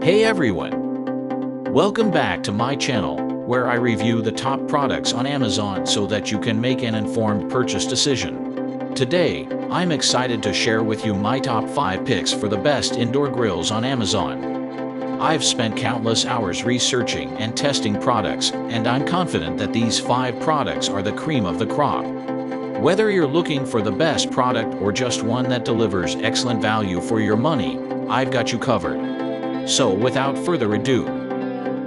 Hey everyone! Welcome back to my channel, where I review the top products on Amazon so that you can make an informed purchase decision. Today, I'm excited to share with you my top 5 picks for the best indoor grills on Amazon. I've spent countless hours researching and testing products, and I'm confident that these 5 products are the cream of the crop. Whether you're looking for the best product or just one that delivers excellent value for your money, I've got you covered. So without further ado,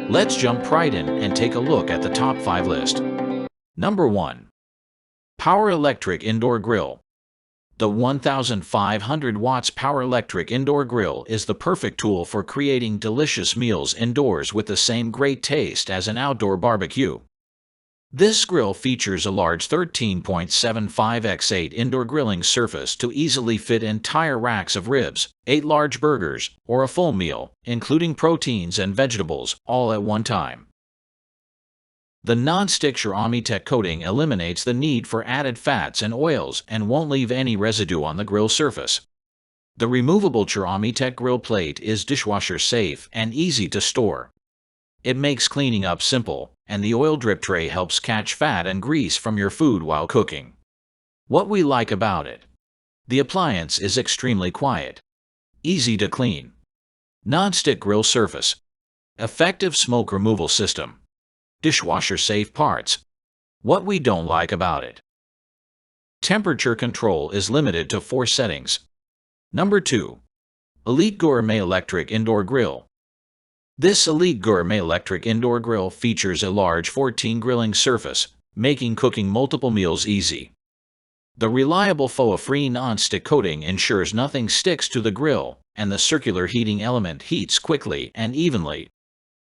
let's jump right in and take a look at the top 5 list. Number 1. Power Electric Indoor Grill. The 1500 watts Power Electric Indoor Grill is the perfect tool for creating delicious meals indoors with the same great taste as an outdoor barbecue. This grill features a large 13.75x8 indoor grilling surface to easily fit entire racks of ribs, 8 large burgers, or a full meal, including proteins and vegetables, all at one time. The non-stick Ceramtech coating eliminates the need for added fats and oils and won't leave any residue on the grill surface. The removable Ceramtech grill plate is dishwasher safe and easy to store. It makes cleaning up simple, and the oil drip tray helps catch fat and grease from your food while cooking. What we like about it: the appliance is extremely quiet, easy to clean, non-stick grill surface, effective smoke removal system, dishwasher safe parts. What we don't like about it: temperature control is limited to 4 settings. Number 2. Elite Gourmet Electric Indoor Grill. This Elite Gourmet Electric Indoor Grill features a large 14 grilling surface, making cooking multiple meals easy. The reliable FOA-free non-stick coating ensures nothing sticks to the grill, and the circular heating element heats quickly and evenly.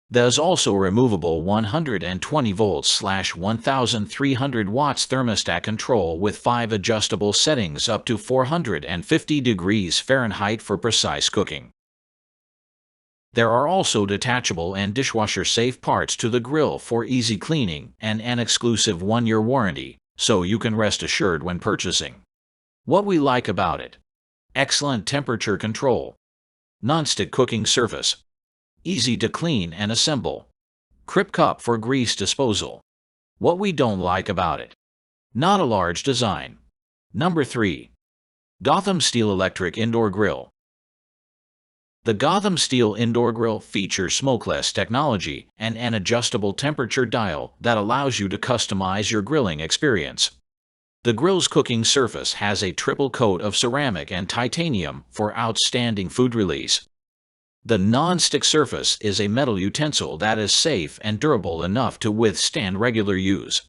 There's also a removable 120V/1300 watts thermostat control with 5 adjustable settings up to 450 degrees Fahrenheit for precise cooking. There are also detachable and dishwasher-safe parts to the grill for easy cleaning and an exclusive 1-year warranty, so you can rest assured when purchasing. What we like about it: excellent temperature control, non-stick cooking surface, easy to clean and assemble, Crip cup for grease disposal. What we don't like about it: not a large design. Number 3. Gotham Steel Electric Indoor Grill. The Gotham Steel Indoor Grill features smokeless technology and an adjustable temperature dial that allows you to customize your grilling experience. The grill's cooking surface has a triple coat of ceramic and titanium for outstanding food release. The non-stick surface is a metal utensil that is safe and durable enough to withstand regular use.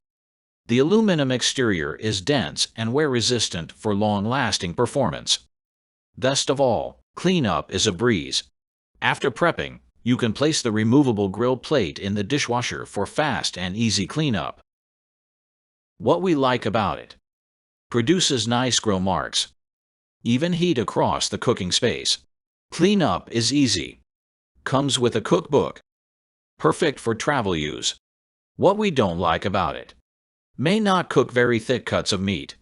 The aluminum exterior is dense and wear-resistant for long-lasting performance. Best of all, cleanup is a breeze. After prepping, you can place the removable grill plate in the dishwasher for fast and easy cleanup. What we like about it: produces nice grill marks, even heat across the cooking space, cleanup is easy, comes with a cookbook, perfect for travel use. What we don't like about it: may not cook very thick cuts of meat.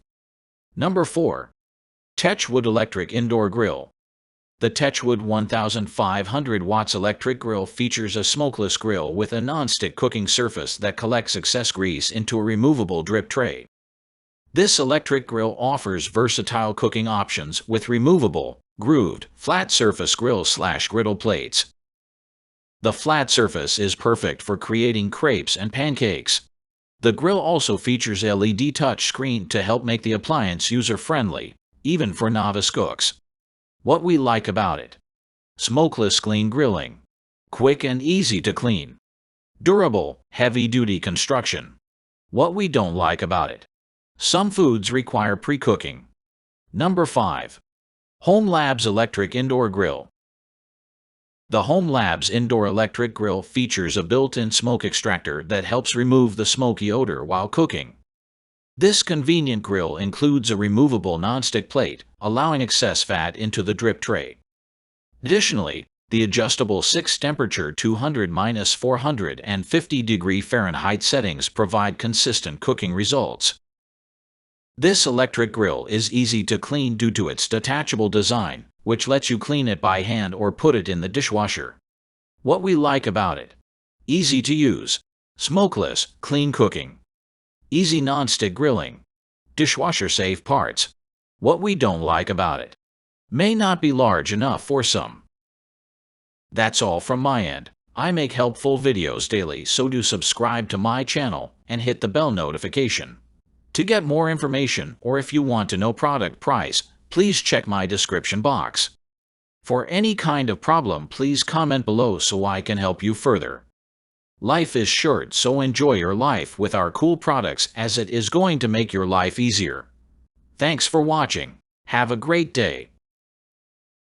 Number 4. Techwood Electric Indoor Grill. The Techwood 1500 watts electric grill features a smokeless grill with a non-stick cooking surface that collects excess grease into a removable drip tray. This electric grill offers versatile cooking options with removable, grooved, flat surface grill/griddle plates. The flat surface is perfect for creating crepes and pancakes. The grill also features LED touch screen to help make the appliance user-friendly, even for novice cooks. What we like about it: smokeless clean grilling, quick and easy to clean, durable, heavy-duty construction. What we don't like about it: some foods require pre-cooking. Number 5. HomeLabs Electric Indoor Grill. The HomeLabs Indoor Electric Grill features a built-in smoke extractor that helps remove the smoky odor while cooking. This convenient grill includes a removable non-stick plate, allowing excess fat into the drip tray. Additionally, the adjustable 6-temperature 200-450 degree Fahrenheit settings provide consistent cooking results. This electric grill is easy to clean due to its detachable design, which lets you clean it by hand or put it in the dishwasher. What we like about it: easy to use, smokeless, clean cooking, easy non-stick grilling, dishwasher-safe parts. What we don't like about it: may not be large enough for some. That's all from my end. I make helpful videos daily, so do subscribe to my channel and hit the bell notification. To get more information, or if you want to know product price, please check my description box. For any kind of problem, please comment below so I can help you further. Life is short, so enjoy your life with our cool products, as it is going to make your life easier. Thanks for watching. Have a great day.